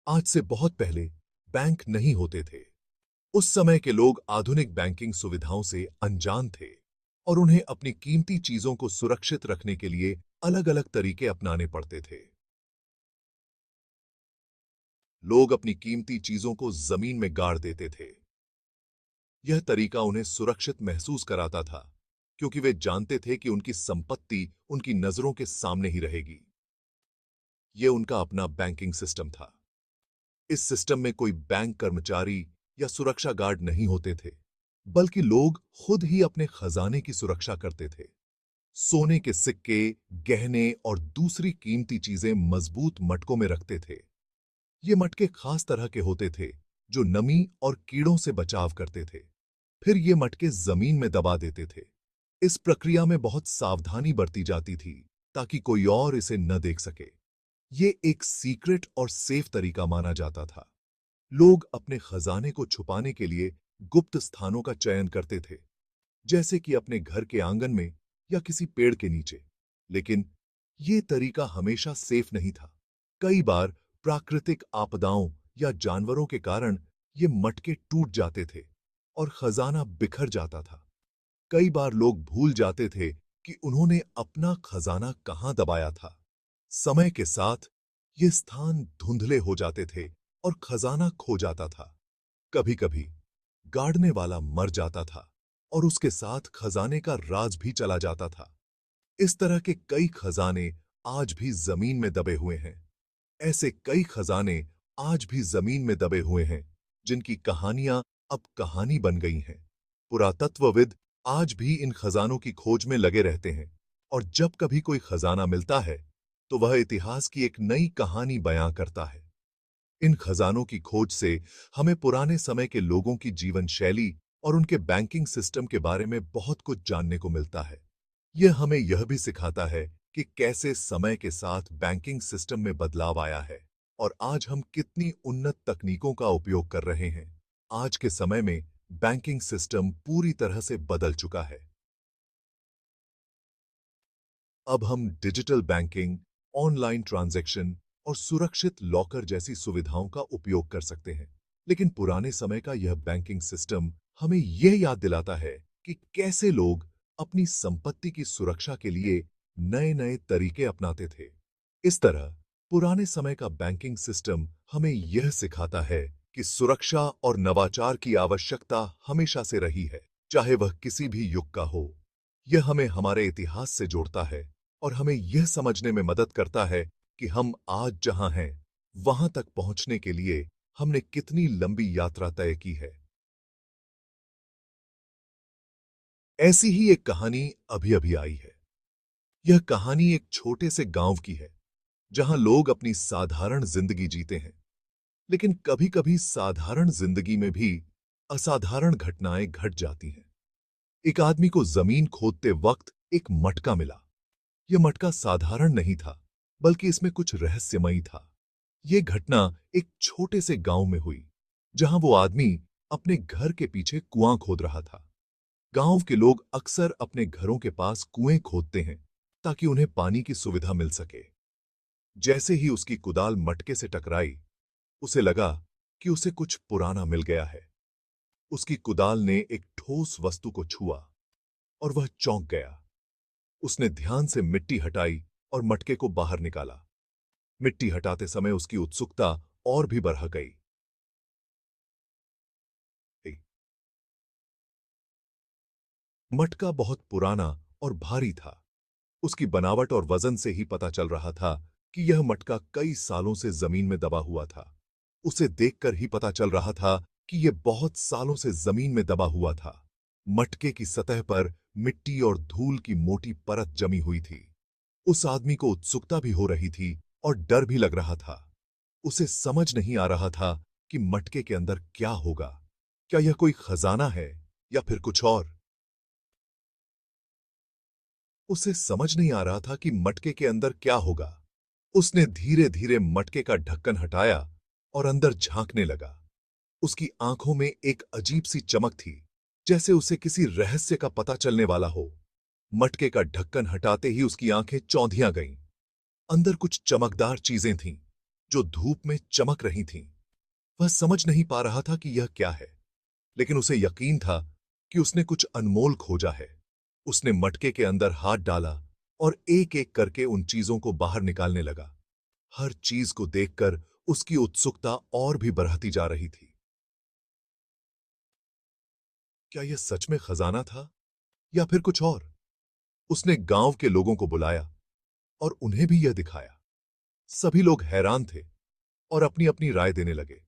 आज से बहुत पहले बैंक नहीं होते थे। उस समय के लोग आधुनिक बैंकिंग सुविधाओं से अनजान थे और उन्हें अपनी कीमती चीजों को सुरक्षित रखने के लिए अलग-अलग तरीके अपनाने पड़ते थे। लोग अपनी कीमती चीजों को जमीन में गाड़ देते थे। यह तरीका उन्हें सुरक्षित महसूस कराता था, क्योंकि वे जानते थे कि उनकी संपत्ति उनकी नजरों के सामने ही रहेगी। यह उनका अपना बैंकिंग सिस्टम था। इस सिस्टम में कोई बैंक कर्मचारी या सुरक्षा गार्ड नहीं होते थे, बल्कि लोग खुद ही अपने खजाने की सुरक्षा करते थे। सोने के सिक्के, गहने और दूसरी कीमती चीजें मजबूत मटकों में रखते थे। ये मटके खास तरह के होते थे, जो नमी और कीड़ों से बचाव करते थे। फिर ये मटके जमीन में दबा देते थे। इस प्रक्रिया में बहुत सावधानी बरती जाती थी, ताकि कोई और इसे न देख सके। ये एक सीक्रेट और सेफ तरीका माना जाता था। लोग अपने खजाने को छुपाने के लिए गुप्त स्थानों का चयन करते थे, जैसे कि अपने घर के आंगन में या किसी पेड़ के नीचे। लेकिन ये तरीका हमेशा सेफ नहीं था। कई बार प्राकृतिक आपदाओं या जानवरों के कारण ये मटके टूट जाते थे और खजाना बिखर जाता था। कई बार लोग भूल जाते थे कि उन्होंने अपना खजाना कहां दबाया था। समय के साथ ये स्थान धुंधले हो जाते थे और खजाना खो जाता था। कभी-कभी गाड़ने वाला मर जाता था और उसके साथ खजाने का राज भी चला जाता था। इस तरह के कई खजाने आज भी जमीन में दबे हुए हैं। ऐसे कई खजाने आज भी जमीन में दबे हुए हैं, जिनकी कहानियां अब कहानी बन गई हैं। पुरातत्वविद आज भी इन खजानों की खोज में लगे रहते हैं, और जब कभी कोई खजाना मिलता है, तो वह इतिहास की एक नई कहानी बयां करता है। इन खजानों की खोज से हमें पुराने समय के लोगों की जीवन शैली और उनके बैंकिंग सिस्टम के बारे में बहुत कुछ जानने को मिलता है। यह हमें यह भी सिखाता है कि कैसे समय के साथ बैंकिंग सिस्टम में बदलाव आया है और आज हम कितनी उन्नत तकनीकों का उपयोग कर रहे हैं। आज के समय में बैंकिंग सिस्टम पूरी तरह से बदल चुका है। अब हम डिजिटल बैंकिंग, ऑनलाइन ट्रांजैक्शन और सुरक्षित लॉकर जैसी सुविधाओं का उपयोग कर सकते हैं। लेकिन पुराने समय का यह बैंकिंग सिस्टम हमें यह याद दिलाता है कि कैसे लोग अपनी संपत्ति की सुरक्षा के लिए नए-नए तरीके अपनाते थे। इस तरह पुराने समय का बैंकिंग सिस्टम हमें यह सिखाता है कि सुरक्षा और नवाचार की आवश्यकता हमेशा से रही है, चाहे वह किसी भी युग का हो। यह हमें हमारे इतिहास से जोड़ता है और हमें यह समझने में मदद करता है कि हम आज जहां हैं, वहां तक पहुंचने के लिए हमने कितनी लंबी यात्रा तय की है। ऐसी ही एक कहानी अभी-अभी आई है। यह कहानी एक छोटे से गांव की है, जहां लोग अपनी साधारण जिंदगी जीते हैं। लेकिन कभी-कभी साधारण जिंदगी में भी असाधारण घटनाएं घट जाती हैं। एक आदमी को जमीन खोदते वक्त एक मटका मिला। यह मटका साधारण नहीं था, बल्कि इसमें कुछ रहस्यमयी था। यह घटना एक छोटे से गांव में हुई, जहां वो आदमी अपने घर के पीछे कुआं खोद रहा था। गांव के लोग अक्सर अपने घरों के पास कुएं खोदते हैं, ताकि उन्हें पानी की सुविधा मिल सके। जैसे ही उसकी कुदाल मटके से टकराई, उसे लगा कि उसे कुछ पुराना मिल गया है। उसकी कुदाल ने एक ठोस वस्तु को छुआ और वह चौंक गया। उसने ध्यान से मिट्टी हटाई और मटके को बाहर निकाला। मिट्टी हटाते समय उसकी उत्सुकता और भी बढ़ गई। मटका बहुत पुराना और भारी था। उसकी बनावट और वजन से ही पता चल रहा था कि यह मटका कई सालों से जमीन में दबा हुआ था। उसे देखकर ही पता चल रहा था कि यह बहुत सालों से जमीन में दबा हुआ था। मटके की सतह पर मिट्टी और धूल की मोटी परत जमी हुई थी। उस आदमी को उत्सुकता भी हो रही थी और डर भी लग रहा था। उसे समझ नहीं आ रहा था कि मटके के अंदर क्या होगा। क्या यह कोई खजाना है या फिर कुछ और? उसे समझ नहीं आ रहा था कि मटके के अंदर क्या होगा। उसने धीरे-धीरे मटके का ढक्कन हटाया और अंदर झांकने लगा। उसकी आंखों में एक अजीब सी चमक थी, जैसे उसे किसी रहस्य का पता चलने वाला हो। मटके का ढक्कन हटाते ही उसकी आंखें चौंधिया गईं। अंदर कुछ चमकदार चीजें थीं, जो धूप में चमक रही थीं। वह समझ नहीं पा रहा था कि यह क्या है, लेकिन उसे यकीन था कि उसने कुछ अनमोल खोजा है। उसने मटके के अंदर हाथ डाला और एक-एक करके उन चीजों को बाहर निकालने लगा। हर चीज को देखकर उसकी उत्सुकता और भी बढ़ती जा रही थी। क्या यह सच में खजाना था या फिर कुछ और? उसने गांव के लोगों को बुलाया और उन्हें भी यह दिखाया। सभी लोग हैरान थे और अपनी-अपनी राय देने लगे।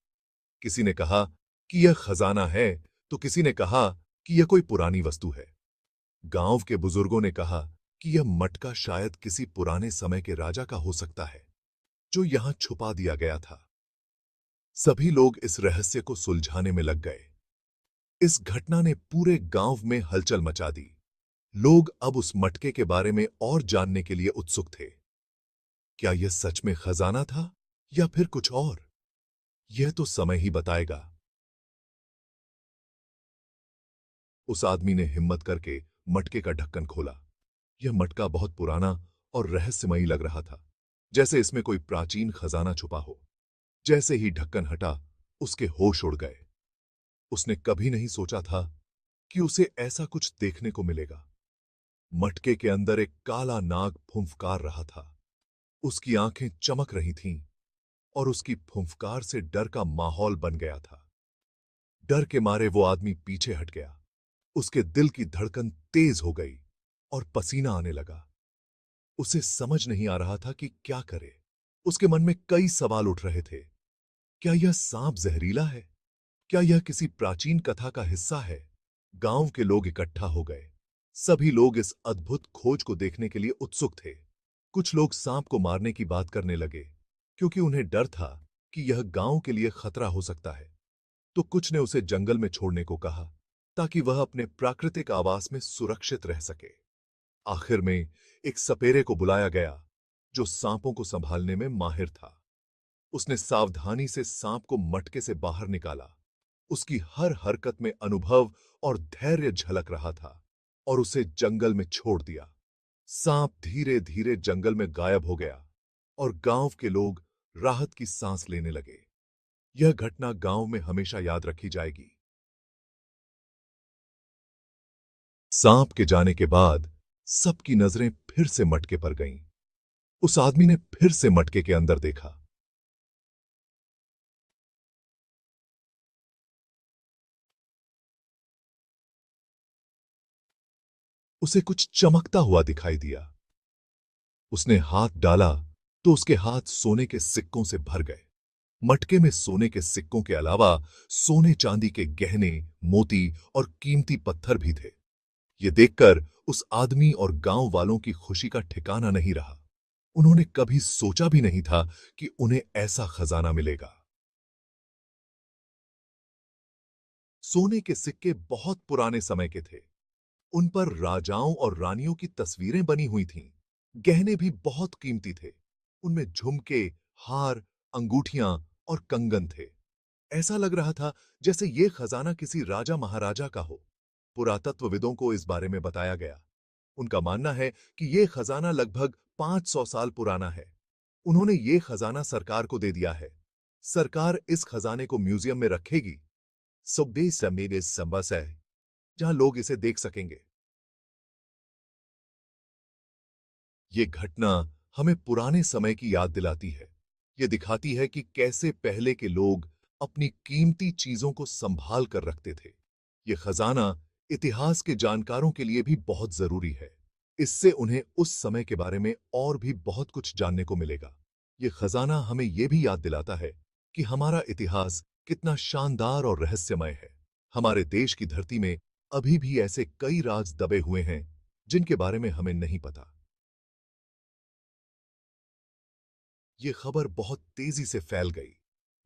किसी ने कहा कि यह खजाना है, तो किसी ने कहा कि यह कोई पुरानी वस्तु है। गांव के बुजुर्गों ने कहा कि यह मटका शायद किसी पुराने समय के राजा का हो सकता है, जो यहां छुपा दिया गया था। सभी लोग इस रहस्य को सुलझाने में लग गए। इस घटना ने पूरे गांव में हलचल मचा दी। लोग अब उस मटके के बारे में और जानने के लिए उत्सुक थे। क्या यह सच में खजाना था या फिर कुछ और? यह तो समय ही बताएगा। उस आदमी ने हिम्मत करके मटके का ढक्कन खोला। यह मटका बहुत पुराना और रहस्यमयी लग रहा था, जैसे इसमें कोई प्राचीन खजाना छुपा हो। जैसे ही ढक्कन हटा, उसके होश उड़ गए। उसने कभी नहीं सोचा था कि उसे ऐसा कुछ देखने को मिलेगा। मटके के अंदर एक काला नाग फुंफकार रहा था। उसकी आंखें चमक रही थीं और उसकी फुंफकार से डर का माहौल बन गया था। डर के मारे वो आदमी पीछे हट गया। उसके दिल की धड़कन तेज हो गई और पसीना आने लगा। उसे समझ नहीं आ रहा था कि क्या करे। उसके मन में कई सवाल उठ रहे थे। क्या यह सांप जहरीला है? क्या यह किसी प्राचीन कथा का हिस्सा है? गांव के लोग इकट्ठा हो गए। सभी लोग इस अद्भुत खोज को देखने के लिए उत्सुक थे। कुछ लोग सांप को मारने की बात करने लगे, क्योंकि उन्हें डर था कि यह गांव के लिए खतरा हो सकता है। तो कुछ ने उसे जंगल में छोड़ने को कहा, ताकि वह अपने प्राकृतिक आवास में सुरक्षित रह सके। आखिर में एक सपेरे को बुलाया गया, जो सांपों को संभालने में माहिर था। उसने सावधानी से सांप को मटके से बाहर निकाला। उसकी हर हरकत में अनुभव और धैर्य झलक रहा था और उसे जंगल में छोड़ दिया। सांप धीरे-धीरे जंगल में गायब हो गया और गांव के लोग राहत की सांस लेने लगे। यह घटना गांव में हमेशा याद रखी जाएगी। सांप के जाने के बाद सबकी नजरें फिर से मटके पर गईं। उस आदमी ने फिर से मटके के अंदर देखा। उसे कुछ चमकता हुआ दिखाई दिया। उसने हाथ डाला तो उसके हाथ सोने के सिक्कों से भर गए। मटके में सोने के सिक्कों के अलावा सोने चांदी के गहने, मोती और कीमती पत्थर भी थे। ये देखकर उस आदमी और गांव वालों की खुशी का ठिकाना नहीं रहा। उन्होंने कभी सोचा भी नहीं था कि उन्हें ऐसा खजाना मिलेगा। सोने के सिक्के बहुत पुराने समय के थे। उन पर राजाओं और रानियों की तस्वीरें बनी हुई थीं। गहने भी बहुत कीमती थे। उनमें झुमके, हार, अंगूठियां और कंगन थे। ऐसा लग रहा था जैसे ये खजाना किसी राजा महाराजा का हो। पुरातत्वविदों को इस बारे में बताया गया। उनका मानना है कि ये खजाना लगभग 500 साल पुराना है। उन्होंने ये खजाना सरकार को दे दिया है। सरकार इस खजाने को म्यूजियम में रखेगी। सुबह समीर इस संबस है, जहां लोग इसे देख सकेंगे। ये घटना हमें पुराने समय की याद दिलाती है। ये दिखाती है कि कैसे पहले के लोग अपनी कीमती चीजों को संभाल कर रखते थे। ये खजाना इतिहास के जानकारों के लिए भी बहुत जरूरी है। इससे उन्हें उस समय के बारे में और भी बहुत कुछ जानने को मिलेगा। ये खजाना हमें यह भी याद दिलाता है कि हमारा इतिहास कितना शानदार और रहस्यमय है। हमारे देश की धरती में अभी भी ऐसे कई राज दबे हुए हैं जिनके बारे में हमें नहीं पता। ये खबर बहुत तेजी से फैल गई।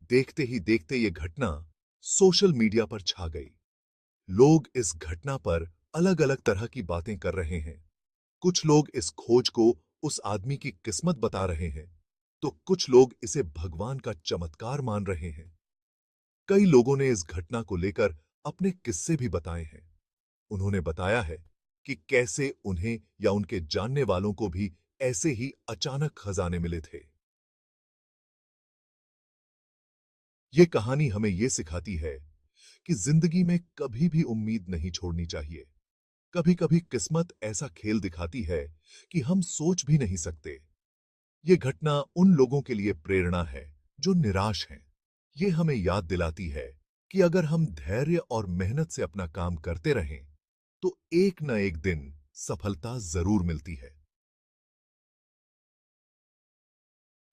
देखते ही देखते ये घटना सोशल मीडिया पर छा गई। लोग इस घटना पर अलग-अलग तरह की बातें कर रहे हैं। कुछ लोग इस खोज को उस आदमी की किस्मत बता रहे हैं, तो कुछ लोग इसे भगवान का चमत्कार मान रहे हैं। कई लोगों ने इस घटना को लेकर अपने किस्से भी बताए हैं। उन्होंने बताया है कि कैसे उन्हें या उनके जानने वालों को भी ऐसे ही अचानक खजाने मिले थे। ये कहानी हमें ये सिखाती है कि जिंदगी में कभी भी उम्मीद नहीं छोड़नी चाहिए। कभी कभी किस्मत ऐसा खेल दिखाती है कि हम सोच भी नहीं सकते। ये घटना उन लोगों के लिए प्रेरणा है जो निराश हैं। ये हमें याद दिलाती है कि अगर हम धैर्य और मेहनत से अपना काम करते रहें, तो एक न एक दिन सफलता जरूर मिलती है।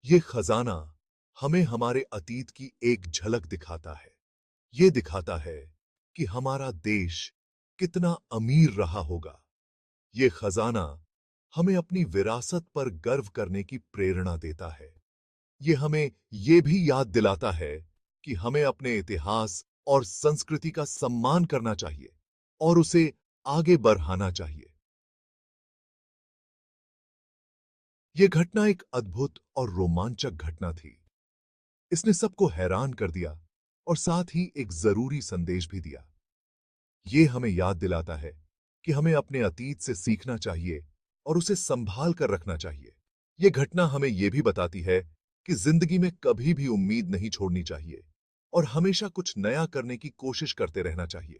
ये खजाना हमें हमारे अतीत की एक झलक दिखाता है। ये दिखाता है कि हमारा देश कितना अमीर रहा होगा। ये खजाना हमें अपनी विरासत पर गर्व करने की प्रेरणा देता है। ये हमें ये भी याद दिलाता है कि हमें अपने इतिहास और संस्कृति का सम्मान करना चाहिए और उसे आगे बढ़ाना चाहिए। यह घटना एक अद्भुत और रोमांचक घटना थी। इसने सबको हैरान कर दिया और साथ ही एक जरूरी संदेश भी दिया। ये हमें याद दिलाता है कि हमें अपने अतीत से सीखना चाहिए और उसे संभाल कर रखना चाहिए। ये घटना हमें यह भी बताती है कि जिंदगी में कभी भी उम्मीद नहीं छोड़नी चाहिए और हमेशा कुछ नया करने की कोशिश करते रहना चाहिए।